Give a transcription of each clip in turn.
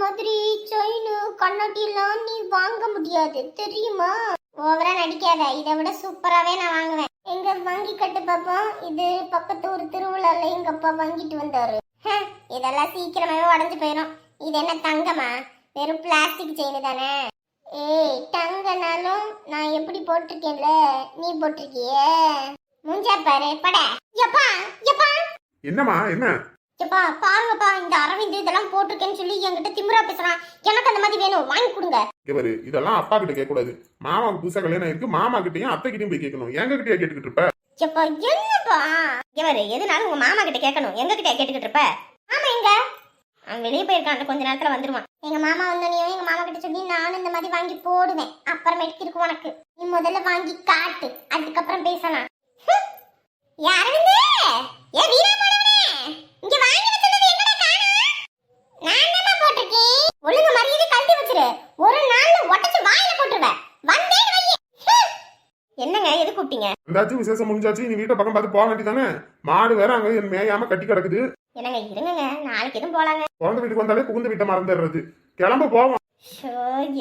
மாதிரி செயின் கண்ணாடி எல்லாம் நீ வாங்க முடியாது தெரியுமா? ஓவரா நடிக்காத, இதை விட சூப்பராவே நான் வாங்குவேன். எங்க வாங்கி கட்டு பாப்போம். இது பக்கத்து ஒரு திருவிழால எங்க அப்பா வாங்கிட்டு வந்தாரு. இதெல்லாம் சீக்கிரமாவே உடஞ்சு போயிடும். இது என்ன தங்கமா? வெறும் பிளாஸ்டிக் செயின் தானே. ஏய், தங்கனாலும் நான் எப்படி போட்டிருக்கேன்ல, நீ போட்டிருக்கியே. முஞ்சா பாரு பட. எப்பா எப்பா என்னம்மா என்ன? எப்பா பாருங்கப்பா, இந்த அரவிந்த் இதெல்லாம் போட்டிருக்கேன்னு சொல்லி என்கிட்ட திமிரா பேசுறான். எனக்கு அந்த மாதிரி வேணும், வாங்கி கொடுங்க. இவரு இதெல்லாம் அப்பா கிட்ட கேட்க கூடாது. மாமாவுக்கு புதுசா கல்யாணம் இருக்கு, மாமா கிட்டயும் அத்தை கிட்டயும் போய் கேட்கணும். எங்க கிட்டயா கேட்டுக்கிட்டு இருப்ப? எப்பா என்னப்பா இவரு எதுனாலும் உங்க மாமா கிட்ட கேட்கணும், எங்க கிட்ட கேட்டுக்கிட்டு இருப்ப? ஆமா, எங்க அவன் வெளியே போயிருக்கான், கொஞ்ச நேரத்துல வந்துருவான். எங்க மாமா வந்தோனையும் எங்க மாமா கிட்ட சொல்லி நானும் இந்த மாதிரி வாங்கி போடுவேன். அப்புறமேட்டுக்கு இருக்கும் உனக்கு. நீ முதல்ல வாங்கி காட்டு, அதுக்கப்புறம் பேசலாம். அரவிந்த், ஏ வீரா போனவனே, இங்க வாங்கி வச்சது எங்கடா காணோம்? நான் என்னமா போட்டுட்டேன்? ஒழுங்கு மரியாதை கழட்டி வச்சிரு. ஒரு நாள்ல ஒட்டச்சு வாயில போட்டுருவேன். வந்தேன் வை. என்னங்க எது கூப்பிட்டீங்க? எந்தாச்சும் விசேஷம் முடிஞ்சாச்சு, நீ வீட்டை பக்கம் பார்த்து போக வேண்டியதானே? மாடு வேற அங்க மேயாம கட்டி கிடக்குது. என்னங்க இருங்க, நாளைக்கு எதுவும் போலாங்க. குழந்தை வீட்டுக்கு வந்தாலே புகுந்த வீட்டை மறந்துடுறது. கிளம்ப போவோம்.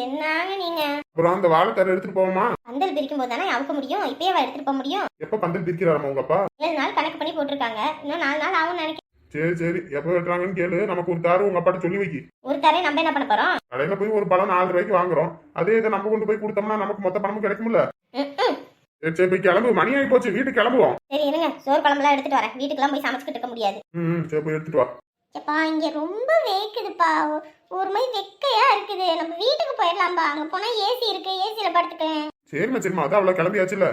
என்னங்க நீங்க? அப்புறம் அந்த வாழைத்தரை எடுத்துட்டு போவோமா? பந்தல் பிரிக்கும் போது தானே அவுக்க முடியும், இப்பயே எடுத்துட்டு போக முடியும். எப்ப பந்தல் பிரிக்கிறாரா உங்க அப்பா? 7 நாள் கணக்கு பண்ணி போட்டிருக்காங்க, இன்னும் 4 நாள் ஆகும் நினைக்கிறேன். சரி சரி, எப்ப வெட்டுறாங்கன்னு கேளு. நமக்கு ஒரு தாரு உங்க அப்பாட்ட சொல்லி வைக்கி. ஒரு தாரே நம்ம என்ன பண்ண போறோம்? கடையில போய் ஒரு பழம் 4 ரூபாய்க்கு வாங்குறோம். அதே இதை நம்ம கொண்டு போய் கொடுத்தோம்னா நமக்கு மொத்த பணமும் கிடைக்கும்ல. சரி சரி, போய் கிளம்பு. மணி ஆகி போச்சு, வீட்டுக்கு கிளம்புவோம். சரி இருங்க, சோறு குழம்புலாம் எடுத்துட்டு வரேன். வீட்டுக்கெல்லாம் போய் சமைச்சுக்கிட்டு இருக்க முடியாது. சரி, போய் எடுத்துட்டு வா. எப்பா இங்க ரொம்ப வேக்குதுப்பா, ஒரு மாதிரி வெக்கையா இருக்குது. நம்ம வீட்டுக்கு போயிடலாம்பா, அங்க போனா ஏசி இருக்கு, ஏசியில படுத்துக்கேன். சரிம்மா சரிம்மா, அதான் அவ்வளவு கிளம்பியாச்சுல.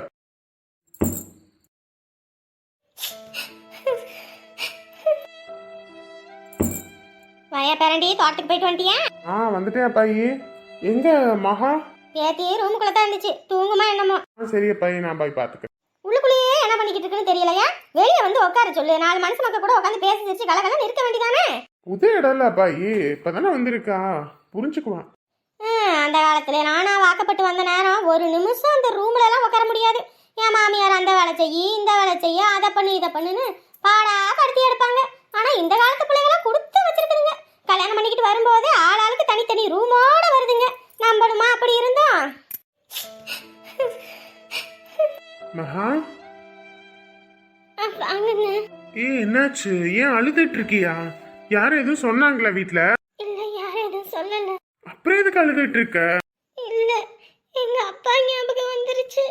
வயா பேரண்டி, தோட்டத்துக்கு போயிட்டு வந்துட்டியா? வந்துட்டேன் அப்பாயி. எங்க மகா? பேத்தியே ரூமுக்குள்ள தான் இருந்துச்சு, தூங்குமா என்னமோ. சரி அப்பாயி, நான் போய் பாத்துக்கிறேன். உள்ளுக்குள்ளேயே என்ன பண்ணிக்கிட்டு இருக்குன்னு தெரியலையா? வெளியே வந்து உட்கார சொல்லு, 4 மனுஷ மக்கள் கூட உட்காந்து பேசி சிரிச்சு கலகலன்னு இருக்க வேண்டியதானே. புது இடம் இல்ல அப்பாயி, இப்பதானே வந்திருக்கா, புரிஞ்சுக்குவான். அந்த காலத்துல நானா வாக்கப்பட்டு வந்த நேரம் ஒரு நிமிஷம் அந்த ரூம்ல எல்லாம் உட்கார முடியாது. என் மாமியார் அந்த வேலை செய்யி, இந்த வேலை செய்ய, அதை பண்ணு இதை பண்ணுன்னு பாடா படுத்தி எடுப்பாங்க. ஆனா இந்த காலத்து பிள்ளைங்களாம் கொடுத்து வச்சிருக்குதுங்க. கல்யாணம் பண்ணிக்கிட்டு வரும்போது ஆளாளுக்கு தனித்தனி ரூமோட வருதுங்க. நம்பணுமா அப்படி இருந்தோம்? மகா, என்னாச்சு? ஏன் அழுதுட்டு இருக்கியா? யாரும் எதுவும் சொன்னாங்களா வீட்ல? இல்ல, யாரும் எதுவும் சொல்லல. அப்புறம் எதுக்கு அழுதுட்டு இருக்க? இல்ல, எங்க அப்பா ஞாபகம் வந்துருச்சு.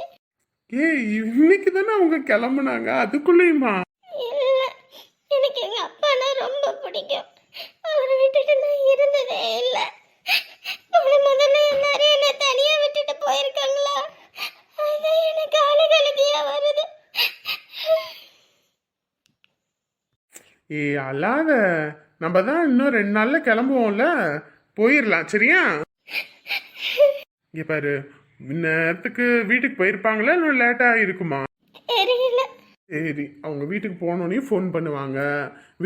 இன்னைக்கு தானே அவங்க கிளம்புனாங்க, அதுக்குள்ளயுமா? இல்ல, எனக்கு எங்க அப்பானா ரொம்ப பிடிக்கும். அவரை விட்டுட்டு நான் இருந்ததே இல்ல. முதல்ல எல்லாரும் என்ன தனியா விட்டுட்டு போயிருக்காங்களா, அதான் எனக்கு அழுகழுகியா வருது. அழாத, நம்ம தான் இன்னும் 2 நாள்ல கிளம்புவோம்ல, போயிடலாம். சரியா? இங்க பாரு, நேரத்துக்கு வீட்டுக்கு போயிருப்பாங்களா, இன்னும் லேட்டா இருக்குமா? தெரியல. சரி, அவங்க வீட்டுக்கு போனோடனே ஃபோன் பண்ணுவாங்க,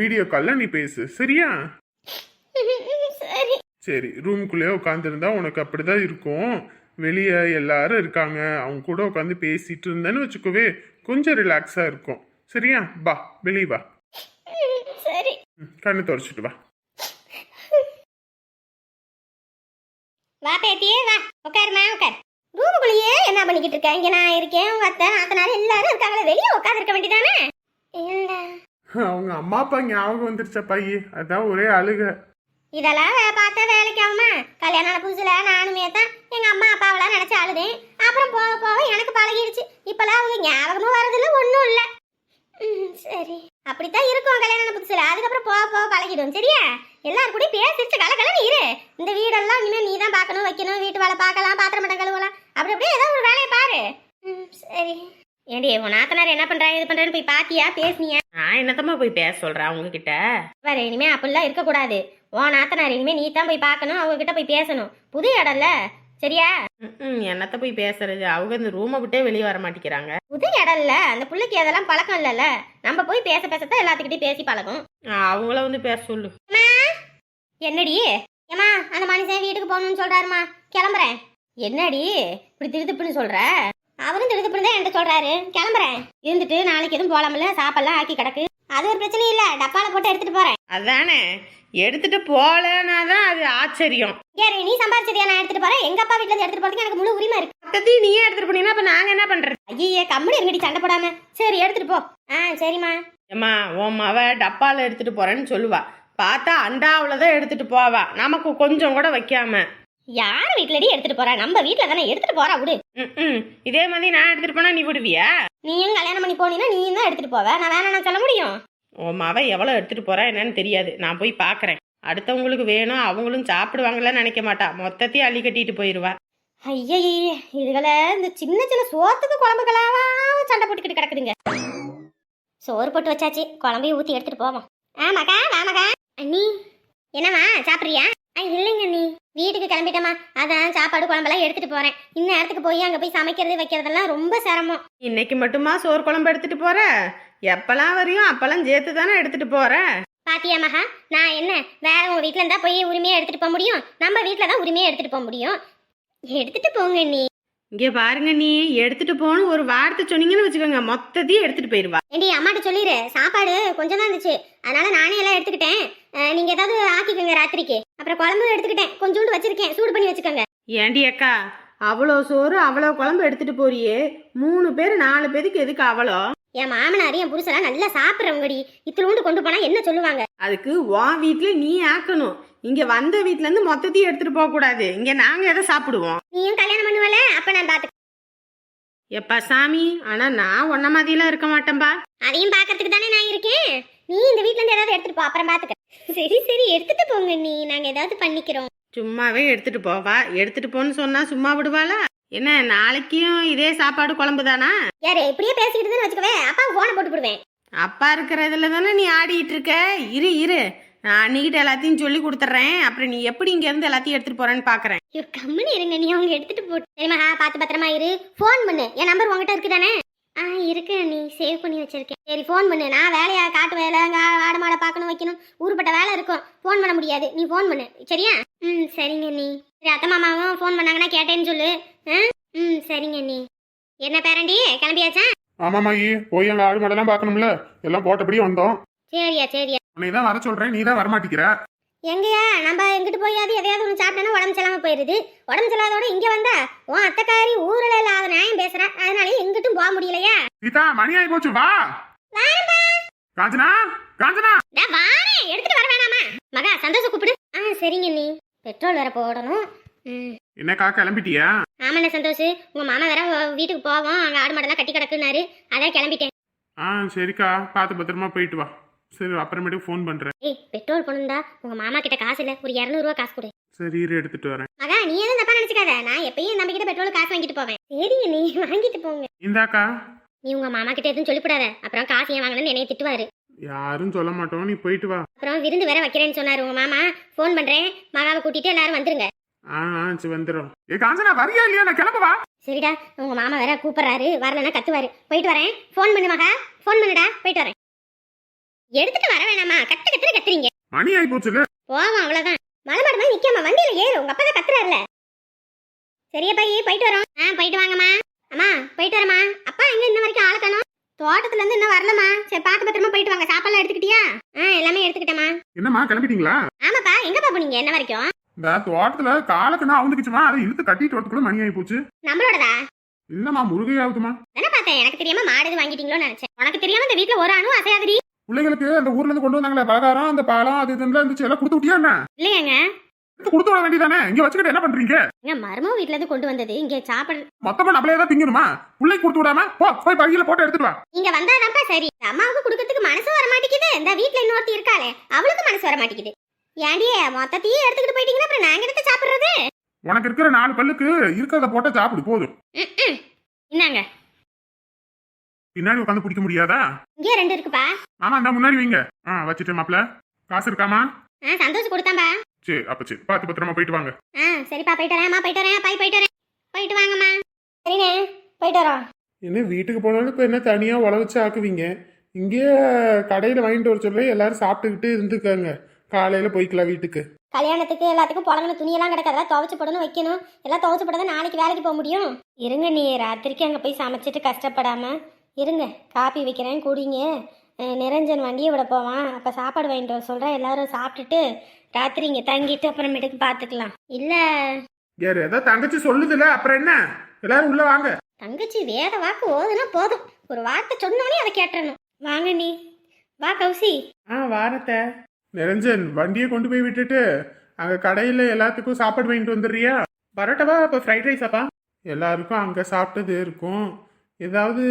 வீடியோ கால்ல நீ பேசு. சரியா? சரி சரி, ரூமுக்குள்ளேயே உட்காந்துருந்தா உனக்கு அப்படிதான் இருக்கும். வெளியே எல்லாரும் இருக்காங்க, அவங்க கூட உட்காந்து பேசிட்டு இருந்தேன்னு வச்சுக்கோவே, கொஞ்சம் ரிலாக்ஸா இருக்கும். சரியா? வா, வெளியே வா. சரி, கண்ணு தொடச்சிட்டு வா. வா பேத்தியே வா, உட்காருமா உட்கார். ரூமுக்குள்ளேயே என்ன பண்ணிக்கிட்டு இருக்க? இங்க நான் இருக்கேன், உங்க அத்தை நாத்தனார் எல்லாரும் இருக்காங்களே, வெளியே உட்காந்து இருக்க வேண்டியதானே? இல்ல, அவங்க அம்மா அப்பா ஞாபகம் வந்துருச்சா பையே, அதான் ஒரே அழுக. இதெல்லாம் பார்த்தா வேலைக்கு ஆகுமா? கல்யாணம் புதுசுல நானுமே தான் எங்க அம்மா அப்பாவெல்லாம் நினைச்சு அழுதேன். அப்புறம் போக போக எனக்கு பழகிடுச்சு. இப்பெல்லாம் அவங்க ஞாபகமும் வரதில்ல, ஒன்றும் இல்லை. சரி, அப்படித்தான் இருக்கும் கல்யாணம் புதுசுல. அதுக்கப்புறம் போக போக பழகிடும். சரியா? எல்லாரும் கூட பேசிச்சு கலகலன்னு இரு. இந்த வீடெல்லாம் இனிமேல் நீ தான் பார்க்கணும், வைக்கணும், வீட்டு வேலை பார்க்கலாம், பாத்திரம் மட்டம் கழுவலாம், அப்படி அப்படியே ஏதோ ஒரு வேலையை பாரு. சரி. ஏண்டி உன் நாத்தனார் என்ன பண்றாங்க, இது பண்றேன்னு போய் பாத்தியா, பேசுனியா? நான் என்னத்தம்மா போய் பேச சொல்றேன் அவங்க கிட்ட? வேற இனிமே அப்படிலாம் இருக்கக்கூடாது. உன் நாத்தனார் இனிமே நீ தான் போய் பார்க்கணும், அவங்க கிட்ட போய் பேசணும். புது இடம்ல, சரியா? என்னத்த போய் பேசுறது, அவங்க இந்த ரூமை விட்டே வெளியே வர மாட்டேங்கிறாங்க. புது இடம் இல்ல, அந்த பிள்ளைக்கு அதெல்லாம் பழக்கம் இல்லல்ல. நம்ம போய் பேச பேசத்தான் எல்லாத்துக்கிட்டையும் பேசி பழகும். அவங்கள வந்து பேச சொல்லு. என்னடி ஏமா, அந்த மனுஷன் வீட்டுக்கு போகணும்னு சொல்றாருமா, கிளம்புறேன். என்னடி இப்படி திருதுப்புன்னு சொல்ற? அவரும் திருதுப்புன்னு தான் என்கிட்ட சொல்றாரு. கிளம்புறேன். இருந்துட்டு நாளைக்கு எதுவும் போலாம்ல, சாப்பாடுலாம் ஆக்கி கிடக்கு, அது ஒரு பிரச்சனையும் இல்ல, டப்பால போட்டு எடுத்துட்டு போறேன். அதானே, எடுத்துட்டு போலன்னா தான் அது ஆச்சரியம். யாரு நீ சம்பாதிச்சதையா நான் எடுத்துட்டு போறேன்? எங்க அப்பா வீட்டுல இருந்து எடுத்துட்டு போறதுக்கு எனக்கு முழு உரிமை இருக்கு. மொத்தத்தையும் நீயே எடுத்துட்டு போனீங்கன்னா அப்ப நாங்க என்ன பண்றது? ஐயே கம்முனு இருங்கடி, சண்டை போடாம. சரி எடுத்துட்டு போ. சரிம்மா. ஏம்மா, உன் மவ டப்பால எடுத்துட்டு போறேன்னு சொல்லுவா, பார்த்தா அண்டாவிலதான் எடுத்துட்டு போவா, நமக்கு கொஞ்சம் கூட வைக்காம. யார் வீட்டுலடி எடுத்துட்டு போறா? நம்ம வீட்டுல தானே எடுத்துட்டு போறா, விடு. இதே மாதிரி நான் எடுத்துட்டு போனா நீ விடுவியா? நீயும் கல்யாணம் பண்ணி போனீங்கன்னா நீயும் தான் எடுத்துட்டு போவ, நான் வேணா நான் சொல்ல முடியும்? உன் மவ எவ்வளவு எடுத்துட்டு போறா என்னன்னு தெரியாது, நான் போய் பாக்குறேன். அடுத்தவங்களுக்கு வேணும், அவங்களும் சாப்பிடுவாங்களான்னு நினைக்க மாட்டா, மொத்தத்தையும் அள்ளி கட்டிட்டு போயிருவா. ஐயே இதுகளை இந்த சின்ன சின்ன சோத்துக்கு குழம்புகளாவா சண்டை போட்டுக்கிட்டு கிடக்குதுங்க. சோறு போட்டு வச்சாச்சு, குழம்பையும் ஊத்தி எடுத்துட்டு போவோம். ஆமாக்கா வாமாக்கா. அண்ணி என்னம்மா சாப்பிட்றியா? இல்லைங்க அண்ணி, வீட்டுக்கு கிளம்பிட்டேம்மா, அதான் சாப்பாடு குழம்பெல்லாம் எடுத்துட்டு போறேன். இன்னும் இடத்துக்கு போய் அங்க போய் சமைக்கிறது வைக்கிறதெல்லாம் ரொம்ப சிரமம். இன்னைக்கு மட்டுமா சோறு குழம்பு எடுத்துட்டு போற? எப்பெல்லாம் வரையும் அப்பெல்லாம் சேர்த்து தானே எடுத்துட்டு போற. பாத்தியா மகா, நான் என்ன வேற உங்க வீட்டுல இருந்தா போய் உரிமையா எடுத்துட்டு போக முடியும்? நம்ம வீட்டுல தான் உரிமையா எடுத்துட்டு போக முடியும். எடுத்துட்டு போங்க நீ. இங்க பாருங்க, நீ எடுத்துட்டு போன்னு ஒரு வார்த்தை சொன்னீங்கன்னு வச்சுக்கோங்க, மொத்தத்தையும் எடுத்துட்டு போயிருவா. ஏண்டி அம்மாட்ட சொல்லிடு, சாப்பாடு கொஞ்சம் தான் இருந்துச்சு, அதனால நானே எல்லாம் எடுத்துக்கிட்டேன். நீங்க ஏதாவது ஆக்கிக்கோங்க ராத்திரிக்கு. அப்புறம் குழம்பு எடுத்துக்கிட்டேன், கொஞ்சோண்டு வச்சிருக்கேன், சூடு பண்ணி வச்சுக்கோங்க. ஏண்டி அக்கா, அவ்வளோ சோறு அவ்வளோ குழம்பு எடுத்துட்டு போறியே, 3 பேர் 4 பேருக்கு எதுக்கு அவ்வளோ? என் மாமனார் என் புருஷெல்லாம் நல்லா சாப்பிட்றவங்கடி, இத்திலூண்டு கொண்டு போனா என்ன சொல்லுவாங்க? அதுக்கு உன் வீட்டுல நீ ஆக்கணும், இங்க வந்த வீட்டுல இருந்து மொத்தத்தையும் எடுத்துட்டு போக கூடாது. இங்க நாங்க எதை சாப்பிடுவோம்? நீயும் கல்யாணம் பண்ணுவல, அப்ப நான் பாத்து. எப்பா சாமி, ஆனா நான் ஒன்ன மாதிரிலாம் இருக்க மாட்டேன்பா. அதையும் பாக்கிறதுக்கு தானே நான் இருக்கேன். நீ இந்த வீட்ல இருந்து ஏதாவது எடுத்துட்டு போ, அப்புறம் பாத்துக்க. சரி சரி எடுத்துட்டு போங்க நீ, நாங்க ஏதாவது பண்ணிக்கிறோம். சும்மாவே எடுத்துட்டு போவா, எடுத்துட்டு போன்னு சொன்னா சும்மா விடுவாளா என்ன? நாளைக்கும் இதே சாப்பாடு குழம்பு தானா? யாரு இப்படியே பேசிக்கிட்டு வச்சுக்கவே, அப்பா போனை போட்டு போடுவேன். அப்பா இருக்கிறதுல தானே நீ ஆடிட்டு இருக்க. இரு இரு, நான் அன்னிக்கிட்ட எல்லாத்தையும் சொல்லி கொடுத்துட்றேன், அப்புறம் நீ எப்படி இங்க இருந்து எல்லாத்தையும் எடுத்துட்டு போறேன்னு பாக்குறேன். கம்முனு இருங்க, நீ அவங்க எடுத்துட்டு போட்டு. சரிம்மா, பார்த்து பத்திரமா இரு. ஃபோன் பண்ணு, என் நம்பர் உங்ககிட்ட இருக்குதானே? இருக்கு, நீ சேவ் பண்ணி வச்சிருக்கேன். சரி ஃபோன் பண்ணு. நான் வேலையா காட்டு வேலை, ஆடு மாடை பார்க்கணும் வைக்கணும், ஊருப்பட்ட வேலை இருக்கும், ஃபோன் பண்ண முடியாது. நீ ஃபோன் பண்ணு சரியா? சரிங்க நீ. சரி அத்தை மாமாவும் ஃபோன் பண்ணாங்கன்னா கேட்டேன்னு சொல்லு. சரிங்க நீ. என்ன பேரண்டி கிளம்பியாச்சா? ஆமாமாயி, போய் அங்க ஆடு மாடெல்லாம் பார்க்கணும்ல, எல்லாம் போட்டபடியே வந்தோம். சரியா சரியா. உன்னை தான் வர சொல்றேன், நீ தான் வரமாட்டிக்கிற. எங்கயா நம்ம எங்கிட்டு போயாது எதையாவது ஒன்று சாப்பிட்டோன்னா உடம்பு செல்லாம போயிருது. உடம்பு செல்லாதோட இங்க வந்தா உன் அத்தைக்காரி ஊரில் இல்லாத நியாயம் பேசுற, அதனாலே எங்கிட்டும் போக முடியலையா? சீதா மணி ஆகி போச்சு, வா. காஞ்சனா காஞ்சனா, நான் வாரேன், எடுத்துட்டு வர வேணாமா? மகா சந்தோஷ கூப்பிடு. சரிங்க நீ. பெட்ரோல் வேற போடணும். என்னக்கா கிளம்பிட்டியா? ஆமாண்ணே சந்தோஷ், உங்க மாமா வேற வீட்டுக்கு போவோம், அங்க ஆடு மாடெல்லாம் கட்டி கிடக்குனாரு, அதான் கிளம்பிட்டேன். சரிக்கா, பார்த்து பத்திரமா போயிட்டு வா. சரி அப்புறமேட்டுக்கு ஃபோன் பண்றேன். பெட்ரோல் போடணும்டா, உங்க மாமா கிட்ட காசு இல்ல, ஒரு 200 ரூபா காசு கொடு. சரி இரு, எடுத்துட்டு வரேன். மகா நீ எதுவும் தப்பா நினைச்சுக்காத, நான் எப்பயும் நம்ம கிட்ட பெட்ரோல் காசு வாங்கிட்டு போவேன். சரிங்க நீ வாங்கிட்டு போங்க. இந்தாக்கா. நீ உங்க மாமா கிட்ட எதுவும் சொல்லிவிடாத, அப்புறம் காசு ஏன் வாங்கணும்னு என்னைய திட்டுவாரு. யாரும் சொல்ல மாட்டோம், நீ போயிட்டு வா. அப்புறம் விருந்து வேற வைக்கிறேன்னு சொன்னாரு உங்க மாமா. ஃபோன் பண்றேன், மகாவை கூட்டிட்டு எல்லாரும் வந்துருங்க. சரி வந்துடும். காஞ்சனா வரியா இல்லையா? நான் கிளம்பவா? சரிடா, உங்க மாமா வேற கூப்பிடுறாரு, வரலன்னா கத்துவாரு. போயிட்டு வரேன். ஃபோன் பண்ணு மகா, ஃபோன் பண்ணுடா, போயிட்டு வரேன். எடுத்துட்டு வர வேணாமா? கத்துறீங்க. மணி ஆகி போச்சுல, போவோம் அவ்வளவுதான். மலைமாடு மாதிரி நிக்காம வண்டியில ஏறு, உங்க அப்பா தான் கத்துறாருல. சரியா பையி, போயிட்டு வரோம். போயிட்டு வாங்கம்மா. அம்மா போயிட்டு வரமா. அப்பா எங்க இன்ன வரைக்கும் ஆள காணோம்? தோட்டத்துல இருந்து இன்னும் வரலமா. சரி பார்த்து பத்திரமா போயிட்டு வாங்க. சாப்பாடுலாம் எடுத்துக்கிட்டியா? எல்லாமே எடுத்துக்கிட்டேமா. என்னம்மா கிளம்பிட்டீங்களா? ஆமாப்பா, எங்கப்பா போனீங்க இன்ன வரைக்கும்? இந்த தோட்டத்துல காலக்குன்னா அவந்துக்குச்சுமா, அதை இழுத்து கட்டிட்டு வரதுக்குள்ள மணி ஆகி போச்சு. நம்மளோடதா? இல்லம்மா முருகையாவுதுமா. என்ன பார்த்தேன், எனக்கு தெரியாம மாடு வாங்கிட்டீங்களோன்னு நினைச்சேன். உனக்கு தெரியாம இந்த வீட்டுல ஒரு அணு அசையாதிரி. பிள்ளைகளுக்கு அந்த ஊர்ல இருந்து கொண்டு வந்தாங்களே பலகாரம், அந்த பாலம், அது இதெல்லாம் இருந்துச்சு, எல்லாம் கொடுத்து விட்டியா? என்ன இல்லையாங்க, கொடுத்து விட வேண்டியதானே? இங்க வச்சுக்கிட்டு என்ன பண்றீங்க? எங்க மருமக வீட்டுல இருந்து கொண்டு வந்தது இங்க சாப்பாடு. மொத்தமா நம்மளே தான் திங்கணுமா? பிள்ளைக்கு கொடுத்து விடாம போய் பையில போட்டு எடுத்துட்டு வா. இங்க வந்தாதான்ப்பா சரி. அம்மாவுக்கு கொடுக்கறதுக்கு மனசு வர மாட்டேங்குது. இந்த வீட்டுல இன்னொருத்தி இருக்காளே, அவளுக்கு மனசு வர மாட்டேங்குது. ஏண்டியே மொத்தத்தையும் எடுத்துக்கிட்டு போயிட்டீங்கன்னா அப்புறம் நாங்க எடுத்து சாப்பிடுறது? உனக்கு இருக்கிற 4 பல்லுக்கு இருக்கிறத போட்ட சாப்பிடு போதும். என்னங்க பின்னாடி உட்காந்து பிடிக்க முடியாதா? இங்கே 2 இருக்குப்பா. ஆமா இந்த முன்னாடி வைங்க. வச்சுட்டேன் மாப்ள. காசு இருக்காமா? சந்தோஷம் கொடுத்தாம்பா. சரி அப்ப சரி, பார்த்து பத்திரமா போயிட்டு வாங்க. சரிப்பா, போயிட்டு வரேன். போயிட்டு வரேன். போயிட்டு வரேன். போயிட்டு வாங்கம்மா. சரிண்ணே, போயிட்டு வரோம். என்ன வீட்டுக்கு போனாலும் இப்ப என்ன தனியா உழவச்சு ஆக்குவீங்க? இங்கே கடையில வாங்கிட்டு வர சொல்ல எல்லாரும் சாப்பிட்டுக்கிட்டு இருந்துக்காங்க. காலையில போய்க்கலாம் வீட்டுக்கு. கல்யாணத்துக்கு எல்லாத்துக்கும் புடங்கின துணியெல்லாம் கிடக்காதா, துவைச்சு போடணும், வைக்கணும். எல்லாம் துவைச்சு போடாத நாளைக்கு வேலைக்கு போக முடியும். இருங்க, நீ ராத்திரிக்கு அங்கே போய் சமைச்சிட்டு கஷ்டப்படாம இருங்க. காப்பி வைக்கிறேன், குடிங்க. நிரஞ்சன் வண்டியை விட போவான். அப்போ சாப்பாடு வாங்கிட்டு வர சொல்கிறேன். எல்லாரும் சாப்பிட்டுட்டு ராத்திரி இங்கே தங்கிட்டு அப்புறமேட்டுக்கு பார்த்துக்கலாம். இல்லை யாரு ஏதோ தங்கச்சி சொல்லுதுல, அப்புறம் என்ன? எல்லாரும் உள்ள வாங்க. தங்கச்சி வேத வாக்கு ஓதுனா போதும், ஒரு வார்த்தை சொன்னோடனே அதை கேட்டுறணும். வாங்க நீ வா கௌசி. வாரத்தை நிரஞ்சன், வண்டியை கொண்டு போய் விட்டுட்டு அங்க கடையில எல்லாத்துக்கும் சாப்பாடு வாங்கிட்டு வந்துடுறியா? பரோட்டாவா இப்போ ஃப்ரைட் ரைஸாப்பா? எல்லாருக்கும் அங்க சாப்பிட்டது இருக்கும். ஏதாவது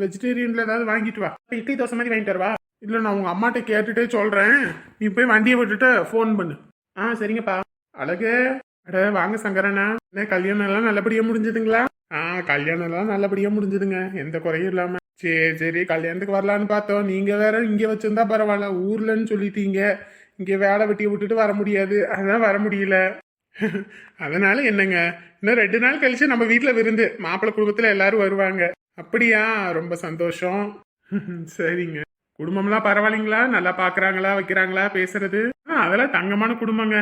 வெஜிடேரியன்ல ஏதாவது வாங்கிட்டு வா. இட்லி தோசை மாதிரி வாங்கிட்டு வரவா? இல்ல நான் உங்க அம்மாட்ட கேட்டுட்டே சொல்றேன். நீ போய் வண்டியை விட்டுட்டு ஃபோன் பண்ணு. சரிங்கப்பா. அழகு, அட வாங்க சங்கரண்ணா. என்ன கல்யாணம் எல்லாம் நல்லபடியா முடிஞ்சதுங்களா? கல்யாணம் எல்லாம் நல்லபடியா முடிஞ்சதுங்க, எந்த குறையும் இல்லாம. சரி சரி, கல்யாணத்துக்கு வரலான்னு பார்த்தோம். நீங்க வேற இங்க வச்சிருந்தா பரவாயில்ல, ஊர்லன்னு சொல்லிட்டீங்க. இங்க வேலை வெட்டியை விட்டுட்டு வர முடியாது, அதான் வர முடியல. அதனால என்னங்க, இன்னும் 2 நாள் கழிச்சு நம்ம வீட்டுல விருந்து, மாப்பிள்ளை குடும்பத்துல எல்லாரும் வருவாங்க. அப்படியா? ரொம்ப சந்தோஷம். சரிங்க. குடும்பம்லாம் பரவாயில்லைங்களா? நல்லா பாக்குறாங்களா, வைக்கிறாங்களா, பேசுறது? அதெல்லாம் தங்கமான குடும்பங்க,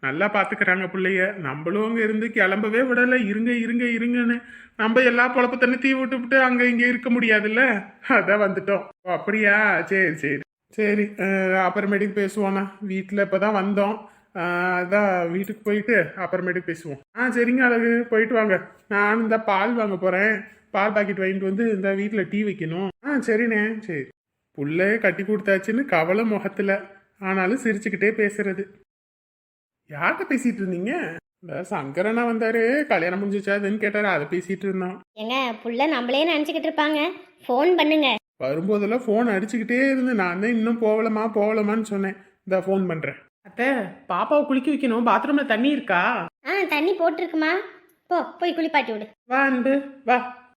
நல்லா பாத்துக்கிறாங்க பிள்ளைய. நம்மளும் அங்க இருந்து கிளம்பவே விடல. இருங்க இருங்க இருங்கன்னு நம்ம எல்லா பொழப்பு தண்ணி தீ விட்டு அங்க இங்க இருக்க முடியாதுல்ல, அதான் வந்துட்டோம். அப்படியா? சரி சரி சரி. அப்புறமேட்டுக்கு பேசுவோண்ணா. வீட்டுல இப்பதான் வந்தோம். அதான் வீட்டுக்கு போயிட்டு அப்புறமேட்டுக்கு பேசுவோம். சரிங்க அழகு, போயிட்டு வாங்க. நான் இந்த பால் வாங்க போறேன். பால் பாக்கெட் வாங்கிட்டு வந்து இந்த வீட்டுல டீ வைக்கணும். சரிண்ணே. சரி. புள்ளைய கட்டி கொடுத்தாச்சுன்னு கவலை முகத்துல, ஆனாலும் சிரிச்சுக்கிட்டே பேசுறது. யார்கிட்ட பேசிட்டு இருந்தீங்க? இந்த சங்கரனா வந்தாரு, கல்யாணம் முடிஞ்சிச்சாதுன்னு கேட்டாரு, அதை பேசிட்டு இருந்தோம். ஏங்க புள்ள நம்மளே நினச்சிக்கிட்டு இருப்பாங்க, ஃபோன் பண்ணுங்க. வரும்போதெல்லாம் ஃபோன் அடிச்சுக்கிட்டே இருந்து நான் தான் இன்னும் போகலமான்னு சொன்னேன். இந்த ஃபோன் பண்றேன். அத்தை, பாப்பாவை குளிக்க வைக்கணும். பாத்ரூம்ல தண்ணி இருக்கா? தண்ணி போட்டிருக்குமா, போய் குளிப்பாட்டி விடு. வா அன்பு வா.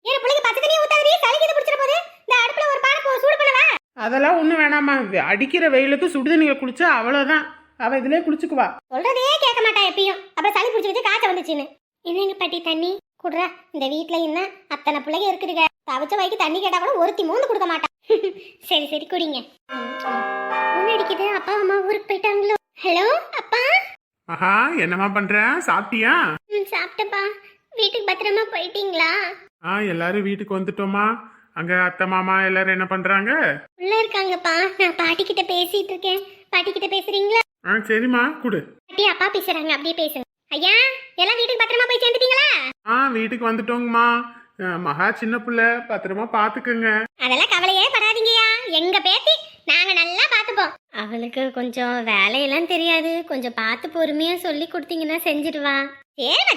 ஏன் பிள்ளைக்கு பச்சை தண்ணி ஊத்தாதீ, சளிக்கு இது பிடிச்சிர போகுது. இந்த அடுப்புல ஒரு பானை சூடு பண்ணவா? அதெல்லாம் ஒண்ணும் வேணாமா, அடிக்கிற வெயிலுக்கு சுடுதண்ணியை குளிச்சா அவ்வளவுதான். அவ இதுலயே குளிச்சுக்குவா. சொல்றதே கேட்க மாட்டா எப்பயும். அப்புறம் சளி பிடிச்சிக்கிட்டு காய்ச்ச வந்துச்சுன்னு. என்னங்க பாட்டி தண்ணி குடுறா. இந்த வீட்டுல என்ன அத்தனை பிள்ளைங்க இருக்குதுங்க, தவச்ச வாய்க்கு தண்ணி கேட்டா கூட ஒருத்தி மூந்து கொடுக்க மாட்டா. சரி சரி குடிங்க. அடிக்குது. அப்பா அம்மா ஊருக்கு போயிட்டாங்களோ? ஹலோ அப்பா. என்னமா பண்ற? சாப்பிட்டியா? சாப்பிட்டப்பா. வீட்டுக்கு பத்திரமா போயிட்டீங்களா? எல்லாரும் வீட்டுக்கு வந்துட்டோமா. அங்க அத்தை மாமா எல்லாரும் என்ன பண்றாங்க? உள்ள இருக்காங்கப்பா. நான் பாட்டி கிட்ட பேசிட்டு இருக்கேன். பாட்டி கிட்ட பேசுறீங்களா? சரிம்மா குடு. பாட்டி அப்பா பேசுறாங்க, அப்படியே பேசுங்க. ஐயா எல்லாம் வீட்டுக்கு பத்திரமா போய் சேர்ந்துட்டீங்களா? வீட்டுக்கு வந்துட்டோங்கம்மா. மகா சின்ன பிள்ளை, பத்திரமா பாத்துக்குங்க. அதெல்லாம் கவலையே படாதீங்கயா, எங்க பேத்தி நாங்க நல்லா பாத்துப்போம். அவளுக்கு கொஞ்சம் வேலையெல்லாம் தெரியாது, கொஞ்சம் பார்த்து பொறுமையா சொல்லி கொடுத்தீங்கன்னா செஞ்சிடுவா.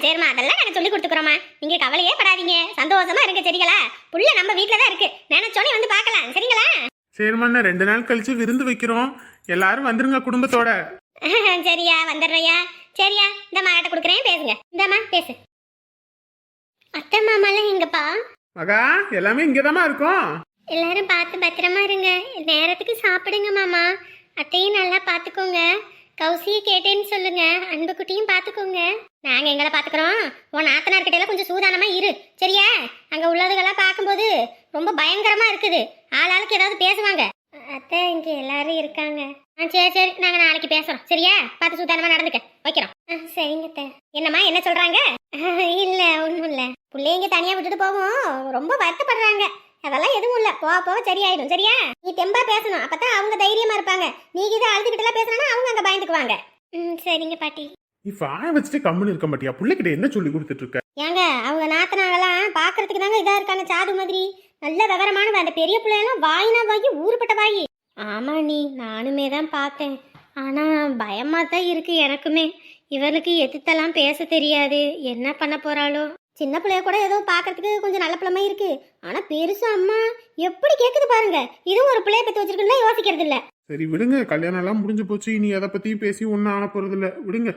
சரிம்மா அதெல்லாம் நாங்க சொல்லி கொடுத்துக்கிறோமா, நீங்க கவலையே படாதீங்க. சந்தோஷமா இருங்க சரிங்களா? புள்ள நம்ம வீட்டுல தான் இருக்கு, நினைச்சோனே வந்து பார்க்கலாம் சரிங்களா? சரிம்மா, 2 நாள் கழிச்சு விருந்து வைக்கிறோம், எல்லாரும் வந்துருங்க குடும்பத்தோட. சரியா வந்துடுறையா? சரியா, இந்த மாட்ட கொடுக்குறேன், பேசுங்க. இந்தாம்மா பேசு. அத்தை மாமாலாம் எங்கப்பா? மகா எல்லாமே இங்கதாம்மா இருக்கும். எல்லாரும் பார்த்து பத்திரமா இருங்க, நேரத்துக்கு சாப்பிடுங்க மாமா. அத்தையும் நல்லா பாத்துக்கோங்க. கௌசியை கேட்டேன்னு சொல்லுங்க, அன்பு குட்டியும் பாத்துக்கோங்க. நாங்க எங்களை பாத்துக்கிறோம். உன் நாத்தனார் கிட்ட எல்லாம் கொஞ்சம் சூதானமா இரு சரியா? அங்க உள்ளதுகெல்லாம் பார்க்கும்போது ரொம்ப பயங்கரமா இருக்குது, ஆளாளுக்கு ஏதாவது பேசுவாங்க. அத்தை இங்க எல்லாரும் இருக்காங்க. சரி சரி, நாங்க நாளைக்கு பேசுறோம் சரியா? பார்த்து சூதானமா நடந்துக்க, வைக்கிறோம். சரிங்க அத்தை. என்னம்மா என்ன சொல்றாங்க? இல்ல ஒண்ணும் இல்ல, பிள்ளைங்க தனியா விட்டுட்டு போவோம், ரொம்ப வருத்தப்படுறாங்க. அதெல்லாம் எதுவும் இல்ல, போக சரியாயிடும் சரியா? நீ தெம்பா பேசணும், அப்பதான் அவங்க தைரியமா இருப்பாங்க. நீ இதை அழுதுகிட்டு பேசினா அவங்க அங்க பயந்துக்குவாங்க. சரிங்க பாட்டி. நீ வாய வச்சுட்டு கம்முன்னு இருக்க மாட்டியா? பிள்ளைகிட்ட என்ன சொல்லி கொடுத்துட்டு இருக்க? ஏங்க அவங்க நாத்தனாங்கெல்லாம் பாக்குறதுக்கு தாங்க இதா இருக்கான சாது மாதிரி, நல்ல விவரமானவ. அந்த பெரிய பிள்ளையெல்லாம் வாயினா வாங்கி ஊருப்பட்ட வாயி. ஆமா நீ, நானுமே தான் பார்த்தேன். ஆனா பயமா தான் இருக்கு எனக்குமே. இவனுக்கு எதிர்த்தெல்லாம் பேச தெரியாது, என்ன பண்ண போறாளோ? சின்ன பிள்ளைய கூட ஏதோ பாக்குறதுக்கு கொஞ்சம் நல்ல பிள்ளைமா இருக்கு, ஆனா பெருசு அம்மா எப்படி கேக்குது பாருங்க. இதுவும் ஒரு பிள்ளைய பத்தி வச்சிருக்குன்னு யோசிக்கிறது இல்ல. சரி விடுங்க, கல்யாணம் எல்லாம் முடிஞ்சு போச்சு, இனி எதை பத்தியும் பேசி ஒன்னும் ஆன போறது இல்ல, விடுங்க.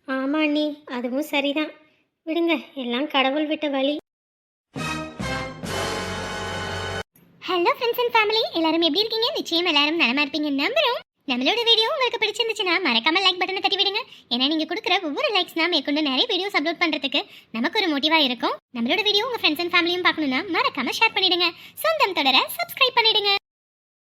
ஆமா நீ, அதுவும் சரிதான், விடுங்க, எல்லாம் கடவுள் விட்ட வழி. ஹலோ ஃப்ரெண்ட்ஸ் அண்ட் ஃபேமிலி, எல்லாரும் எப்படி இருக்கீங்க? நிச்சயம் எல்லாரும் நலமா இருப்பீங்க நம்புறோம். நம்மளோட வீடியோ உங்களுக்கு பிடிச்சிருந்துச்சுன்னா மறக்காம லைக் பட்டனை தட்டி விடுங்க. ஏன்னா நீங்க கொடுக்குற ஒவ்வொரு லைக்ஸ் தான் மேற்கொண்டு நிறைய வீடியோஸ் அப்லோட் பண்றதுக்கு நமக்கு ஒரு மோட்டிவா இருக்கும். நம்மளோட வீடியோ உங்க ஃப்ரெண்ட்ஸ் அண்ட் ஃபேமிலியும் பார்க்கணும்னா மறக்காம ஷேர் பண்ணிடுங்க. சொந்தம் தொடர சப்ஸ்கிரைப் பண்ணிடுங்க.